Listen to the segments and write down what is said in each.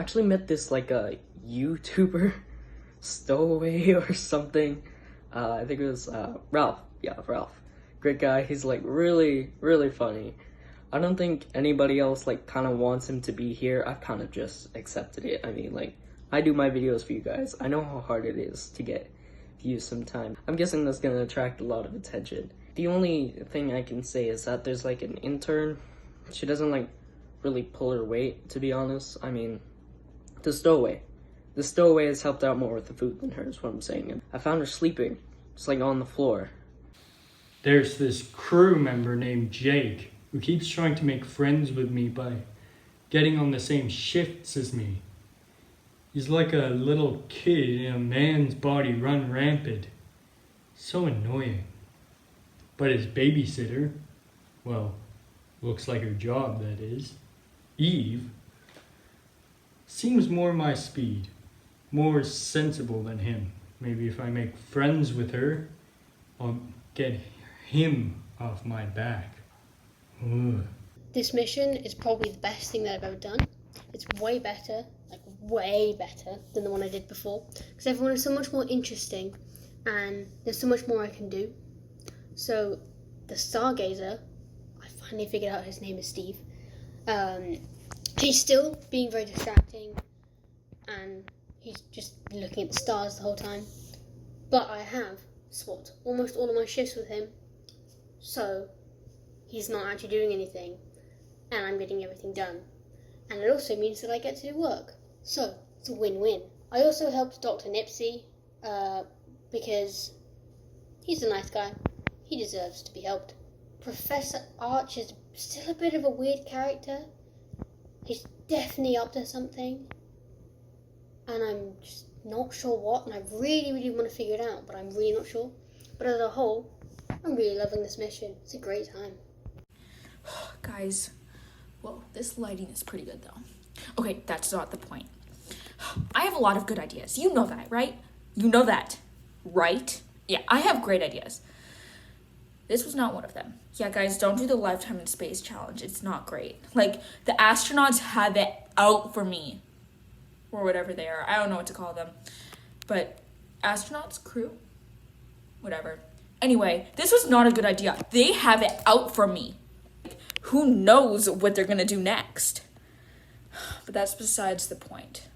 actually met this like a YouTuber, Stowaway or something. I think it was Ralph. Yeah, Ralph. Great guy. He's like really, really funny. I don't think anybody else like kind of wants him to be here. I've kind of just accepted it. I mean, like, I do my videos for you guys. I know how hard it is to get views sometimes. I'm guessing that's gonna attract a lot of attention. The only thing I can say is that there's like an intern. She doesn't like really pull her weight, to be honest. I mean, the stowaway has helped out more with the food than her, is what I'm saying. And I found her sleeping, just like on the floor. There's this crew member named Jake who keeps trying to make friends with me by getting on the same shifts as me. He's like a little kid in a man's body run rampant. So annoying. But his babysitter, well, looks like her job, that is, Eve, seems more my speed, more sensible than him. Maybe if I make friends with her, I'll get him off my back. Ugh. This mission is probably the best thing that I've ever done. It's way better, like way better than the one I did before, because everyone is so much more interesting and there's so much more I can do. So the Stargazer, I finally figured out his name is Steve. He's still being very distracting and he's just looking at the stars the whole time. But I have swapped almost all of my shifts with him, so he's not actually doing anything and I'm getting everything done. And it also means that I get to do work. So it's a win-win. I also helped Dr. Nipsey because he's a nice guy. He deserves to be helped. Professor Arch is still a bit of a weird character. He's definitely up to something. And I'm just not sure what, and I really, really want to figure it out, but I'm really not sure. But as a whole, I'm really loving this mission. It's a great time. Guys, whoa, this lighting is pretty good though. Okay, that's not the point. I have a lot of good ideas. You know that, right? You know that, right? Yeah, I have great ideas. This was not one of them. Yeah, guys, don't do the Lifetime in Space challenge. It's not great. Like, the astronauts have it out for me. Or whatever they are. I don't know what to call them. But astronauts, crew, whatever. Anyway, this was not a good idea. They have it out for me. Who knows what they're gonna do next? But that's besides the point.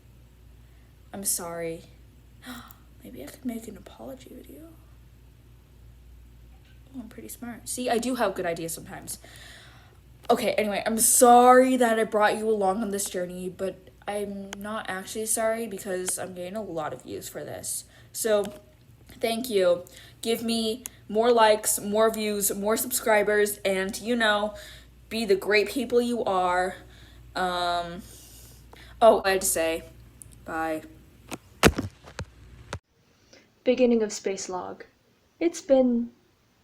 I'm sorry. Maybe I could make an apology video. Oh, I'm pretty smart. See, I do have good ideas sometimes. Okay, anyway, I'm sorry that I brought you along on this journey, but I'm not actually sorry because I'm getting a lot of views for this. So, thank you. Give me more likes, more views, more subscribers, and, you know, be the great people you are. I had to say, bye. Beginning of Space Log. It's been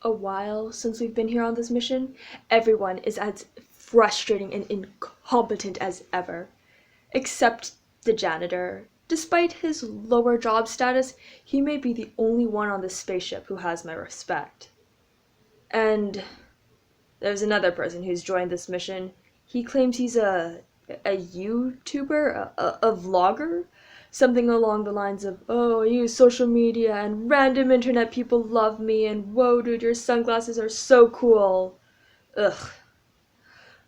a while since we've been here on this mission. Everyone is as frustrating and incompetent as ever. Except the janitor. Despite his lower job status, he may be the only one on this spaceship who has my respect. And there's another person who's joined this mission. He claims he's a YouTuber, a vlogger? Something along the lines of, oh, I use social media and random internet people love me and whoa dude, your sunglasses are so cool. Ugh.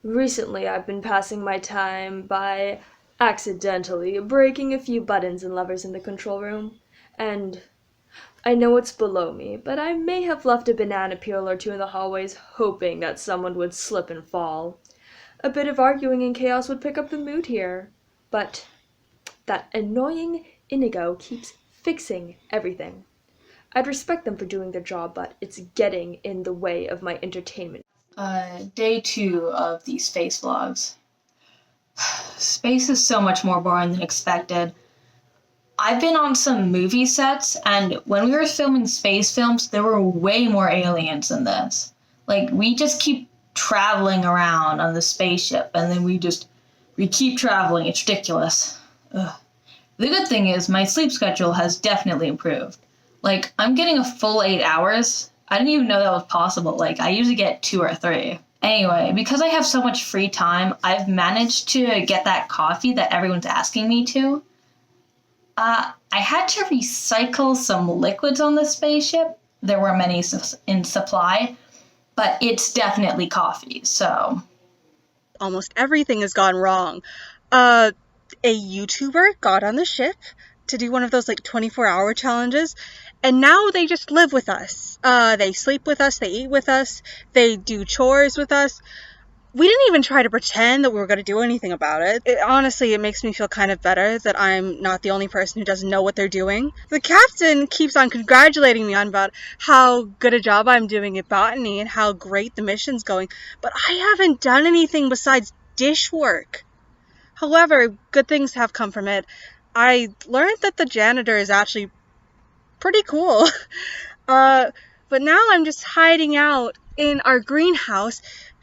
Recently I've been passing my time by accidentally breaking a few buttons and levers in the control room, and I know it's below me, but I may have left a banana peel or two in the hallways hoping that someone would slip and fall. A bit of arguing and chaos would pick up the mood here, but that annoying Inigo keeps fixing everything. I'd respect them for doing their job, but it's getting in the way of my entertainment. Day 2 of these space vlogs. Space is so much more boring than expected. I've been on some movie sets, and when we were filming space films, there were way more aliens than this. Like, we just keep traveling around on the spaceship, and then we keep traveling. It's ridiculous. Ugh. The good thing is, my sleep schedule has definitely improved. Like, I'm getting a full 8 hours. I didn't even know that was possible. Like, I usually get 2 or 3. Anyway, because I have so much free time, I've managed to get that coffee that everyone's asking me to. I had to recycle some liquids on the spaceship. There were many in supply, but it's definitely coffee, so. Almost everything has gone wrong. A YouTuber got on the ship to do one of those like 24-hour challenges, and now they just live with us. They sleep with us, they eat with us, they do chores with us. We didn't even try to pretend that we were going to do anything about it. Honestly, it makes me feel kind of better that I'm not the only person who doesn't know what they're doing. The captain keeps on congratulating me on about how good a job I'm doing at botany and how great the mission's going, but I haven't done anything besides dish work. However, good things have come from it. I learned that the janitor is actually pretty cool. But now I'm just hiding out in our greenhouse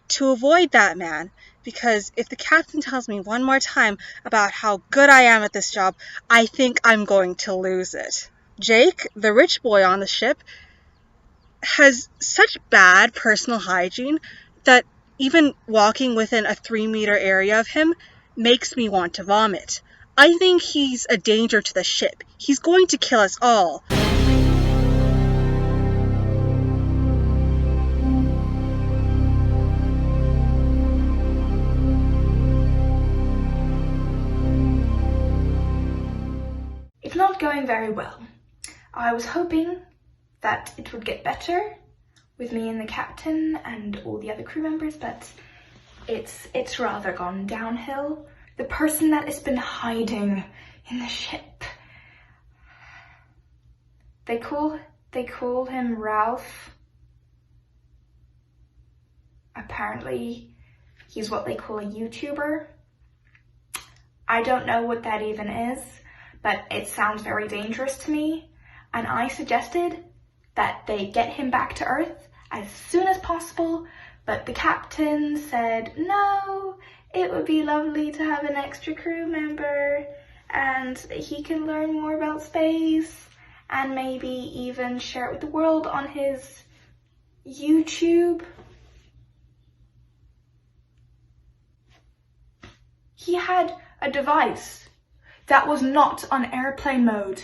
to avoid that man, because if the captain tells me one more time about how good I am at this job, I think I'm going to lose it. Jake, the rich boy on the ship, has such bad personal hygiene that even walking within a 3-meter area of him makes me want to vomit. I think he's a danger to the ship. He's going to kill us all. It's not going very well. I was hoping that it would get better with me and the captain and all the other crew members, but it's rather gone downhill. The person that has been hiding in the ship, they call him Ralph. Apparently he's what they call a YouTuber. I don't know what that even is, but it sounds very dangerous to me, and I suggested that they get him back to Earth as soon as possible, but the captain said no, it would be lovely to have an extra crew member, and he can learn more about space, and maybe even share it with the world on his YouTube. He had a device that was not on airplane mode.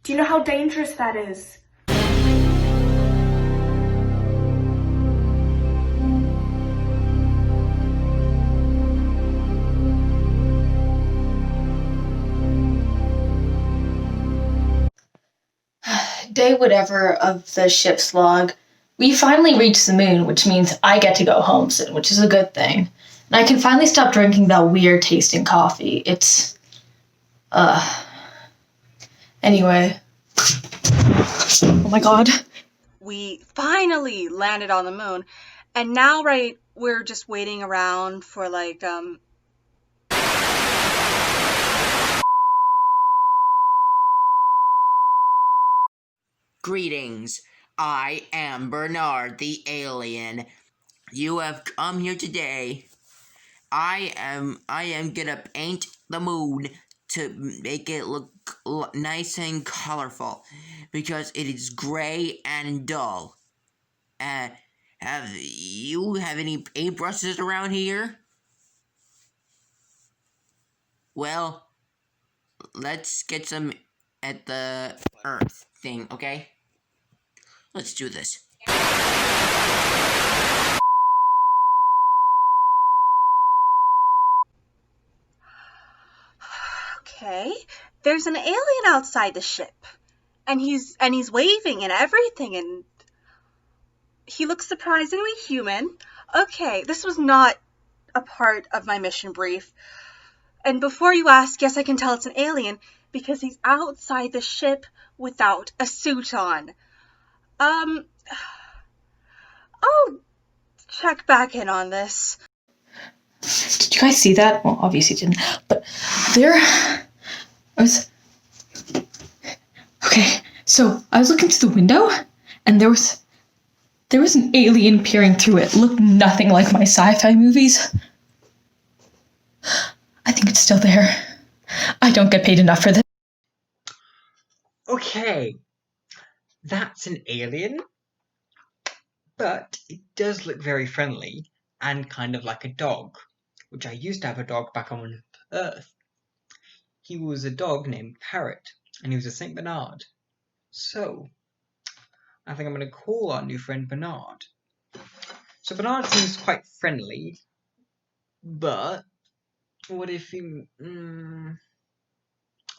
Do you know how dangerous that is? Day whatever of the ship's log, we finally reached the moon, which means I get to go home soon, which is a good thing. And I can finally stop drinking that weird tasting coffee. It's, anyway. Oh my god. We finally landed on the moon, and now, right, we're just waiting around for, like, Greetings, I am Bernard the alien. You have come here today. I am gonna paint the moon to make it look nice and colorful, because it is gray and dull. Have you any paintbrushes around here? Well, let's get some at the Earth thing, okay? Let's do this. Okay, there's an alien outside the ship, and he's waving and everything, and he looks surprisingly human. Okay, this was not a part of my mission brief. And before you ask, yes, I can tell it's an alien because he's outside the ship without a suit on. I'll check back in on this. Did you guys see that? Well, obviously didn't, but there was... Okay, so I was looking through the window, and there was an alien peering through it. It looked nothing like my sci-fi movies. I think it's still there. I don't get paid enough for this. Okay, that's an alien, but it does look very friendly, and kind of like a dog, which I used to have a dog back on Earth. He was a dog named Parrot, and he was a Saint Bernard. So, I think I'm going to call our new friend Bernard. So Bernard seems quite friendly, but what if he...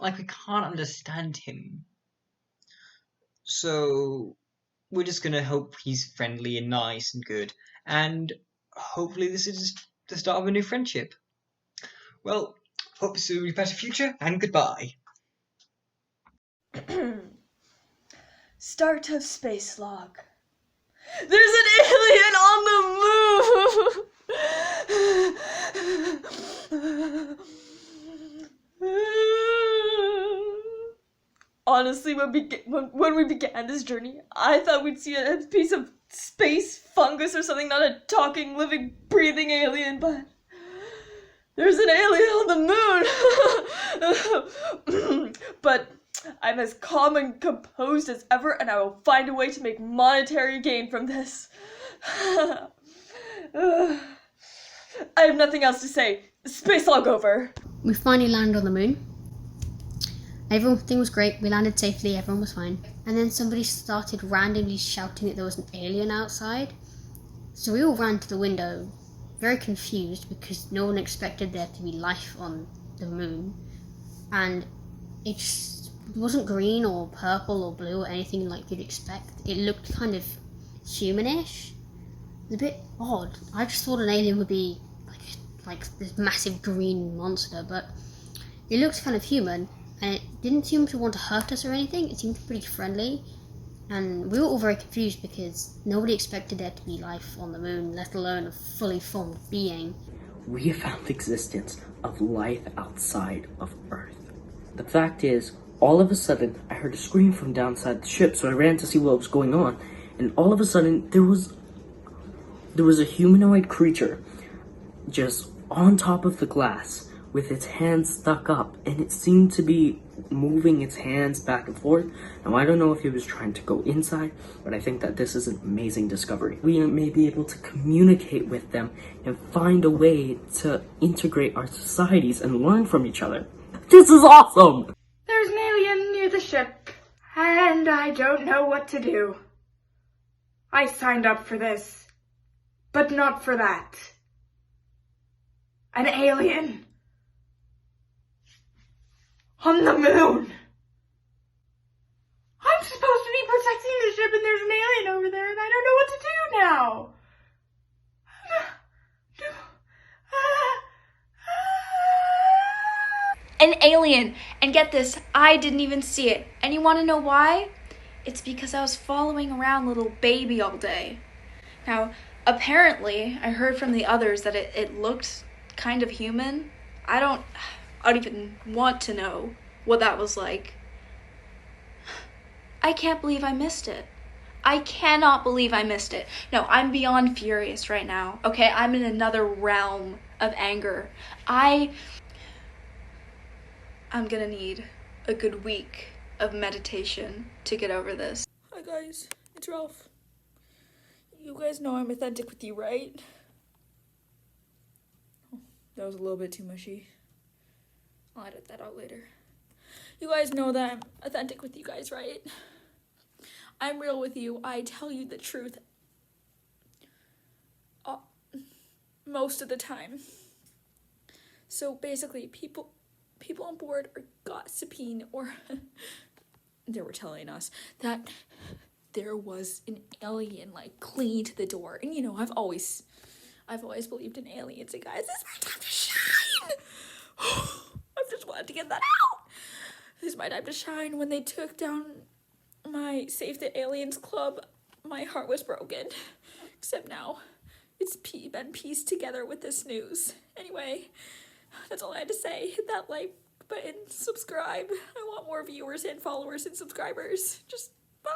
like, we can't understand him. So, we're just going to hope he's friendly and nice and good, and hopefully this is the start of a new friendship. Well, hope to see you in a better future, and goodbye. Start of space log. There's an alien on the moon! Honestly, when we began this journey, I thought we'd see a piece of space fungus or something, not a talking, living, breathing alien, but there's an alien on the moon! But I'm as calm and composed as ever, and I will find a way to make monetary gain from this. I have nothing else to say. Space log over. We finally landed on the moon. Everything was great. We landed safely. Everyone was fine. And then somebody started randomly shouting that there was an alien outside. So we all ran to the window, very confused because no one expected there to be life on the moon. And it just wasn't green or purple or blue or anything like you'd expect. It looked kind of humanish. It was a bit odd. I just thought an alien would be like this massive green monster, but it looked kind of human, and it didn't seem to want to hurt us or anything. It seemed pretty friendly, and we were all very confused because nobody expected there to be life on the moon, let alone a fully formed being. We have found the existence of life outside of Earth. The fact is, all of a sudden, I heard a scream from downside the ship, so I ran to see what was going on, and all of a sudden, there was a humanoid creature just on top of the glass with its hands stuck up, and it seemed to be moving its hands back and forth. Now, I don't know if it was trying to go inside, but I think that this is an amazing discovery. We may be able to communicate with them and find a way to integrate our societies and learn from each other. This is awesome! There's an alien near the ship, and I don't know what to do. I signed up for this, but not for that. An alien on the moon. I'm supposed to be protecting the ship, and there's an alien over there, and I don't know what to do now. An alien! And get this, I didn't even see it. And you want to know why? It's because I was following around little baby all day. Now, apparently, I heard from the others that it looked kind of human. I don't even want to know what that was like. I can't believe I missed it. I cannot believe I missed it. No, I'm beyond furious right now, okay? I'm in another realm of anger. I'm gonna need a good week of meditation to get over this. Hi guys, it's Ralph. You guys know I'm authentic with you, right? Oh, that was a little bit too mushy. I'll edit that out later. You guys know that I'm authentic with you guys, right? I'm real with you. I tell you the truth. Most of the time. So basically, people on board are gossiping, or they were telling us that there was an alien like clinging to the door. And you know, I've always believed in aliens, and guys, this is my time to shine. I've just wanted to get that out. This is my time to shine. When they took down my Save the Aliens Club, my heart was broken. Except now, it's been pieced together with this news. Anyway, that's all I had to say. Hit that like button, subscribe. I want more viewers and followers and subscribers. Just bye.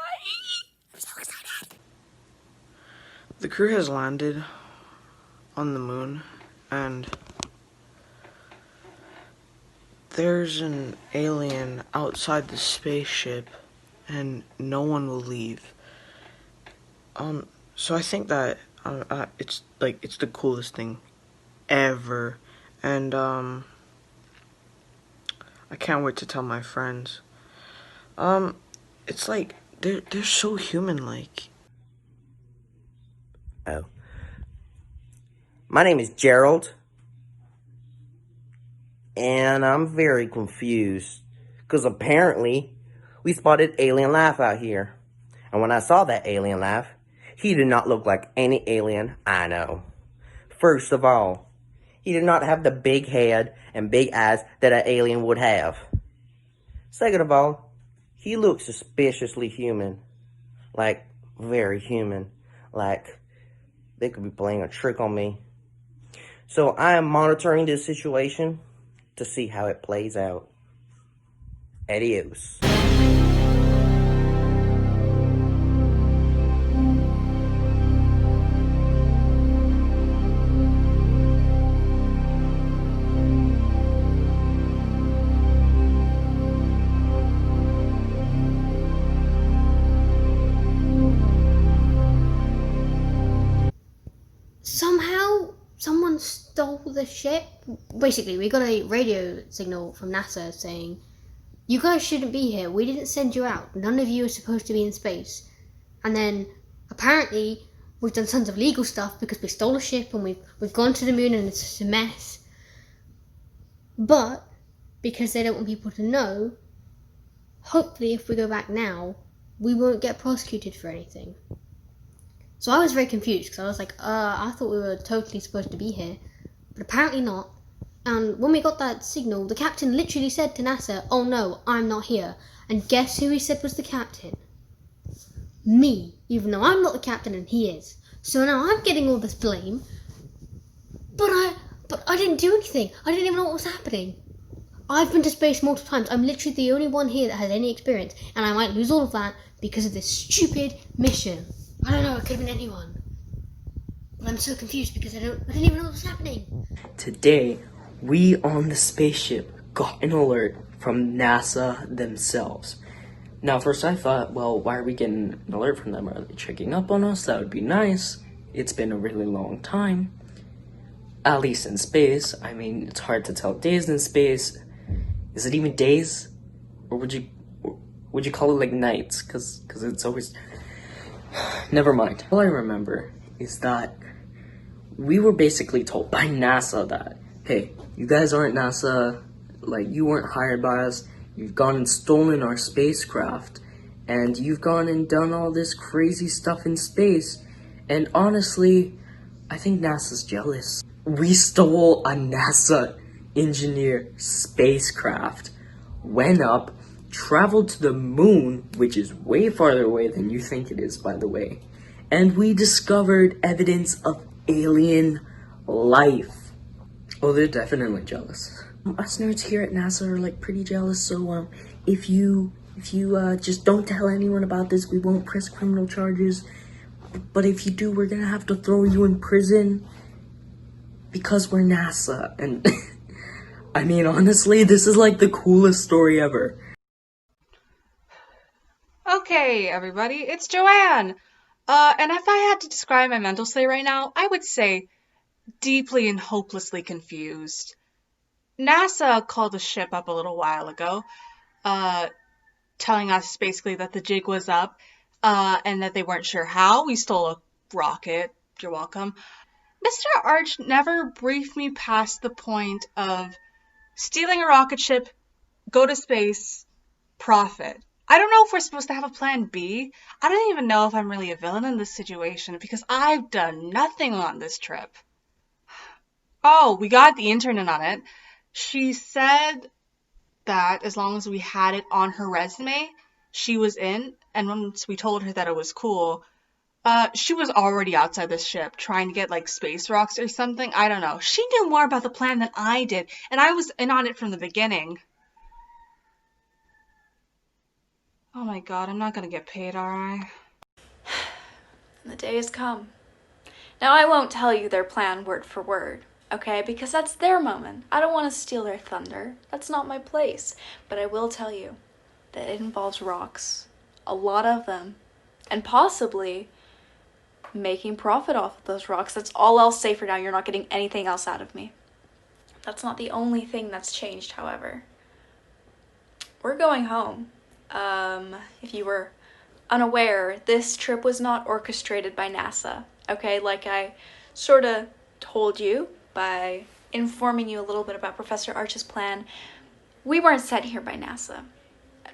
I'm so excited. The crew has landed on the moon, and there's an alien outside the spaceship, and no one will leave. So I think that It's like it's the coolest thing ever, and I can't wait to tell my friends. It's like they're so human-like. Oh. My name is Gerald, and I'm very confused, because apparently we spotted alien life out here. And when I saw that alien life, he did not look like any alien I know. First of all, he did not have the big head and big eyes that an alien would have. Second of all, he looked suspiciously human. Like, very human. Like, they could be playing a trick on me. So I am monitoring this situation to see how it plays out. Adios. Somehow, someone stole the ship. Basically, we got a radio signal from NASA saying, "You guys shouldn't be here. We didn't send you out. None of you are supposed to be in space." And then, apparently, we've done tons of legal stuff because we stole a ship and we've gone to the moon and it's just a mess. But, because they don't want people to know, hopefully if we go back now, we won't get prosecuted for anything. So I was very confused because I was like, I thought we were totally supposed to be here, but apparently not. And when we got that signal, the captain literally said to NASA, "Oh no, I'm not here." And guess who he said was the captain? Me, even though I'm not the captain and he is. So now I'm getting all this blame, but I didn't do anything. I didn't even know what was happening. I've been to space multiple times. I'm literally the only one here that has any experience, and I might lose all of that because of this stupid mission. I don't know, it could have been anyone. But I'm so confused because I didn't even know what was happening. Today, we on the spaceship got an alert from NASA themselves. Now, first I thought, well, why are we getting an alert from them? Are they checking up on us? That would be nice. It's been a really long time. At least in space. I mean, it's hard to tell days in space. Is it even days? Or would you call it like nights? Cause it's always... Never mind. All I remember is that we were basically told by NASA that, hey, you guys aren't NASA, like, you weren't hired by us, you've gone and stolen our spacecraft, and you've gone and done all this crazy stuff in space, and honestly, I think NASA's jealous. We stole a NASA engineer spacecraft, went up, traveled to the moon, which is way farther away than you think it is, by the way, and we discovered evidence of alien life. Oh, they're definitely jealous. Us nerds here at NASA are like pretty jealous, so if you just don't tell anyone about this, we won't press criminal charges, but if you do, we're gonna have to throw you in prison because we're NASA. And I mean, honestly, this is like the coolest story ever. Okay, everybody, it's Joanne. And if I had to describe my mental state right now, I would say deeply and hopelessly confused. NASA called the ship up a little while ago, telling us basically that the jig was up, and that they weren't sure how we stole a rocket. You're welcome. Mr. Arch never briefed me past the point of stealing a rocket ship, go to space, profit. I don't know if we're supposed to have a plan B. I don't even know if I'm really a villain in this situation because I've done nothing on this trip. Oh, we got the intern in on it. She said that as long as we had it on her resume, she was in, and once we told her that it was cool, she was already outside the ship trying to get like space rocks or something. I don't know. She knew more about the plan than I did, and I was in on it from the beginning. Oh my god, I'm not gonna get paid, are I? The day has come. Now I won't tell you their plan word for word, okay? Because that's their moment. I don't want to steal their thunder. That's not my place. But I will tell you that it involves rocks. A lot of them. And possibly making profit off of those rocks. That's all I'll say for now. You're not getting anything else out of me. That's not the only thing that's changed, however. We're going home. If you were unaware, this trip was not orchestrated by NASA. Okay, like I sort of told you by informing you a little bit about Professor Arch's plan, we weren't sent here by NASA.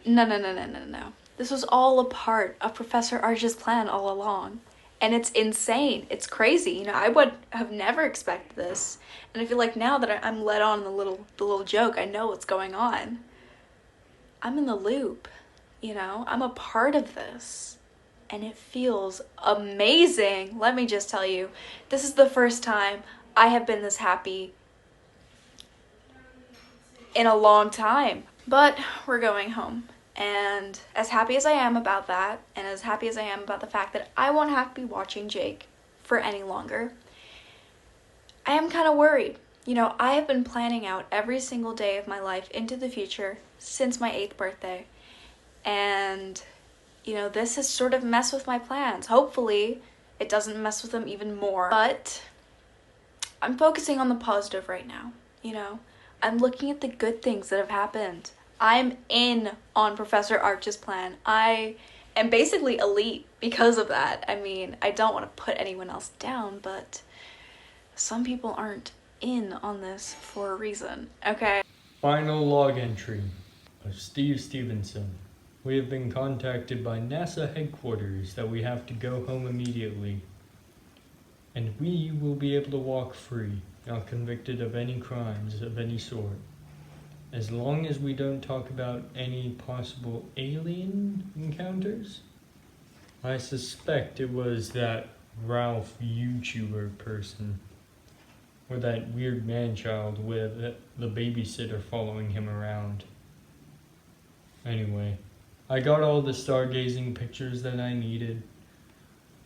No. This was all a part of Professor Arch's plan all along. And it's insane. It's crazy. You know, I would have never expected this. And I feel like now that I'm let on the little joke, I know what's going on. I'm in the loop, you know? I'm a part of this. And it feels amazing. Let me just tell you, this is the first time I have been this happy in a long time. But we're going home. And as happy as I am about that, and as happy as I am about the fact that I won't have to be watching Jake for any longer, I am kind of worried. You know, I have been planning out every single day of my life into the future since my 8th birthday. And, you know, this has sort of messed with my plans. Hopefully, it doesn't mess with them even more. But I'm focusing on the positive right now, you know? I'm looking at the good things that have happened. I'm in on Professor Arch's plan. I am basically elite because of that. I mean, I don't want to put anyone else down, but some people aren't in on this for a reason, okay? Final log entry of Steve Stevenson. We have been contacted by NASA headquarters that we have to go home immediately. And we will be able to walk free, not convicted of any crimes of any sort. As long as we don't talk about any possible alien encounters. I suspect it was that Ralph YouTuber person. Or that weird man-child with the babysitter following him around. Anyway, I got all the stargazing pictures that I needed.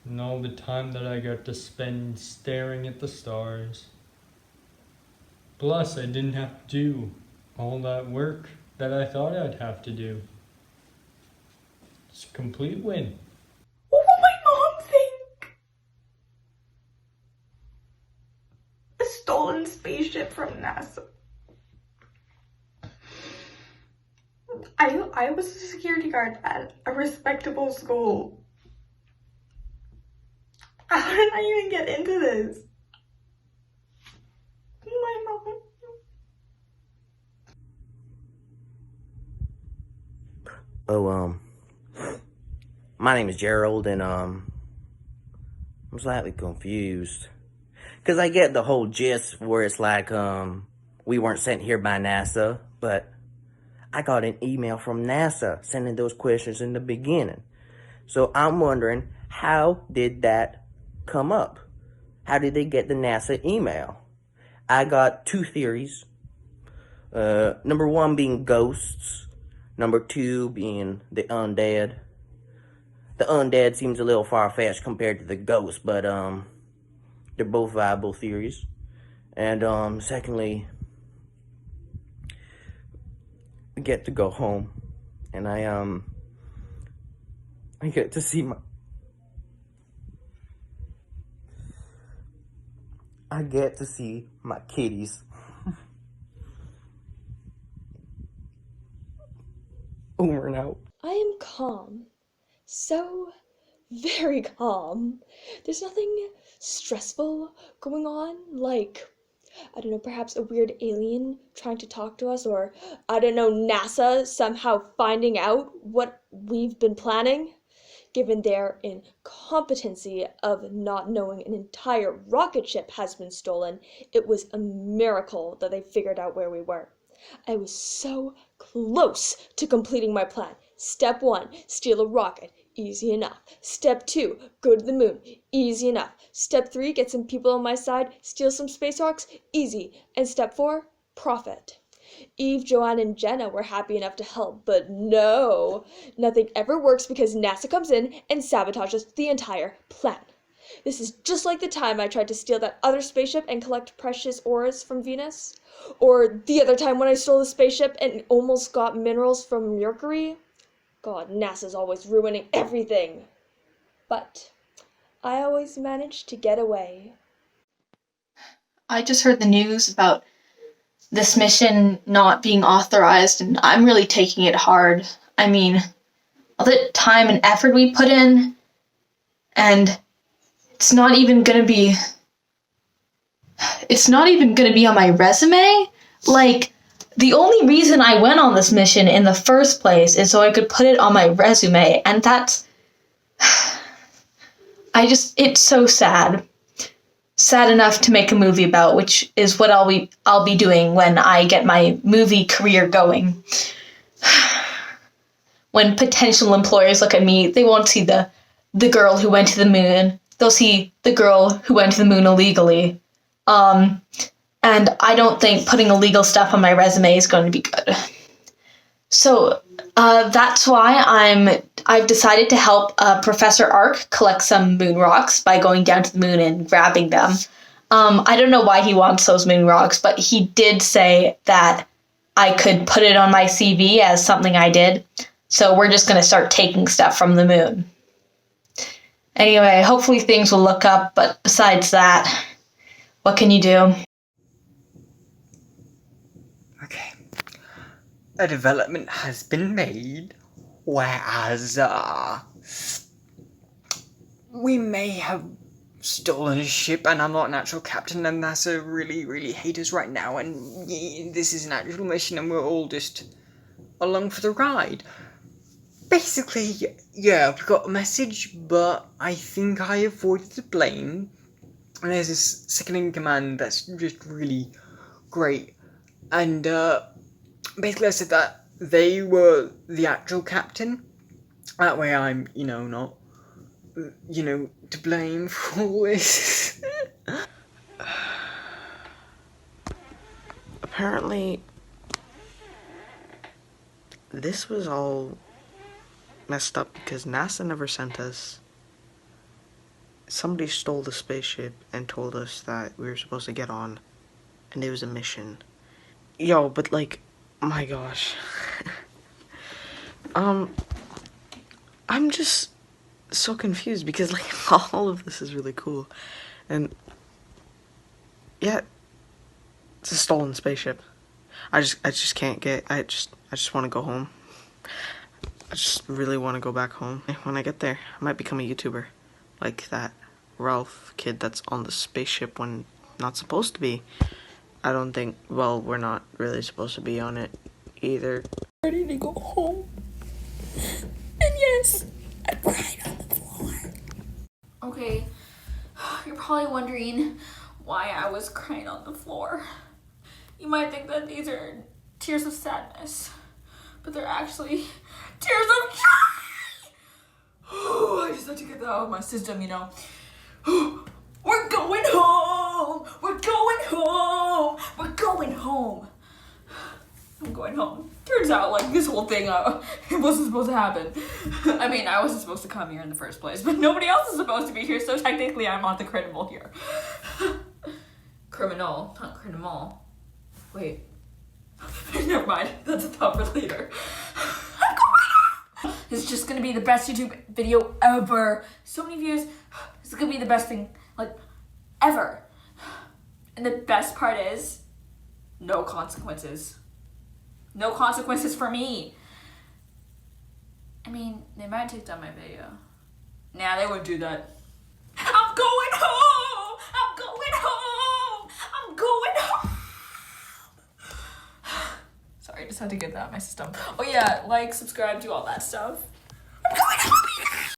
And all the time that I got to spend staring at the stars. Plus, I didn't have to do all that work that I thought I'd have to do. It's a complete win. What will my mom think? A stolen spaceship from NASA. I was a security guard at a respectable school. How did I even get into this? My mom. Oh, my name is Gerald, and, I'm slightly confused. Because I get the whole gist where it's like, we weren't sent here by NASA, but I got an email from NASA sending those questions in the beginning. So I'm wondering, how did that come up? How did they get the NASA email? I got 2 theories. Number 1 being ghosts. Number 2 being the undead. The undead seems a little far-fetched compared to the ghost, but they're both viable theories. And secondly, I get to go home, and I get to see my kitties. Over and out. I am calm. So very calm. There's nothing stressful going on, like, I don't know, perhaps a weird alien trying to talk to us, or, I don't know, NASA somehow finding out what we've been planning. Given their incompetency of not knowing an entire rocket ship has been stolen, it was a miracle that they figured out where we were. I was so close to completing my plan. Step 1, steal a rocket. Easy enough. Step 2, go to the moon. Easy enough. Step 3, get some people on my side. Steal some space rocks. Easy. And step 4, profit. Eve, Joanne, and Jenna were happy enough to help, but no. Nothing ever works because NASA comes in and sabotages the entire plan. This is just like the time I tried to steal that other spaceship and collect precious ores from Venus. Or the other time when I stole the spaceship and almost got minerals from Mercury. God, NASA's always ruining everything. But I always manage to get away. I just heard the news about this mission not being authorized, and I'm really taking it hard. I mean, all the time and effort we put in, and it's not even gonna be on my resume. Like, the only reason I went on this mission in the first place is so I could put it on my resume, and that's... it's so sad. Sad enough to make a movie about, which is what I'll be doing when I get my movie career going. When potential employers look at me, they won't see the girl who went to the moon. They'll see the girl who went to the moon illegally. And I don't think putting illegal stuff on my resume is going to be good. So that's why I've decided to help Professor Ark collect some moon rocks by going down to the moon and grabbing them. I don't know why he wants those moon rocks, but he did say that I could put it on my CV as something I did. So we're just going to start taking stuff from the moon. Anyway, hopefully things will look up, but besides that, what can you do? Okay. A development has been made, whereas, we may have stolen a ship, and I'm not an actual captain, and NASA really hate us right now, and this is an actual mission, and we're all just along for the ride. Basically, yeah, we got a message, but I think I avoided the plane, and there's this second-in-command that's just really great, and, basically I said that they were the actual captain. That way I'm, not, to blame for all this. Apparently, this was all messed up because NASA never sent us. Somebody stole the spaceship and told us that we were supposed to get on, and it was a mission. Yo, but like, my gosh. I'm just so confused because like all of this is really cool. And yeah, it's a stolen spaceship. I just can't get I just want to go home. I just really want to go back home. When I get there, I might become a YouTuber. Like that Ralph kid that's on the spaceship when not supposed to be. I don't think, well, we're not really supposed to be on it either. Ready to go home. And yes, I cried on the floor. Okay, you're probably wondering why I was crying on the floor. You might think that these are tears of sadness, but they're actually tears of joy! I just had to get that out of my system, We're going home! We're going home! We're going home! I'm going home. Turns out, this whole thing, it wasn't supposed to happen. I mean, I wasn't supposed to come here in the first place, but nobody else is supposed to be here, so technically I'm not the criminal here. Criminal, not criminal. Wait. Never mind. That's a thought for later. I'm going home! This is just gonna be the best YouTube video ever. So many views. This is gonna be the best thing, ever. And the best part is, no consequences. No consequences for me. I mean, they might take down my video. Nah, they wouldn't do that. I'm going home! I'm going home! I'm going home! Sorry, I just had to get that out of my system. Oh yeah, subscribe, do all that stuff. I'm going home, you guys!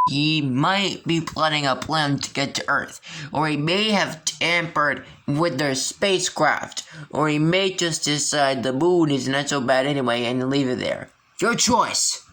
He might be plotting a plan to get to Earth, or he may have tampered with their spacecraft, or he may just decide the moon is not so bad anyway and leave it there. Your choice.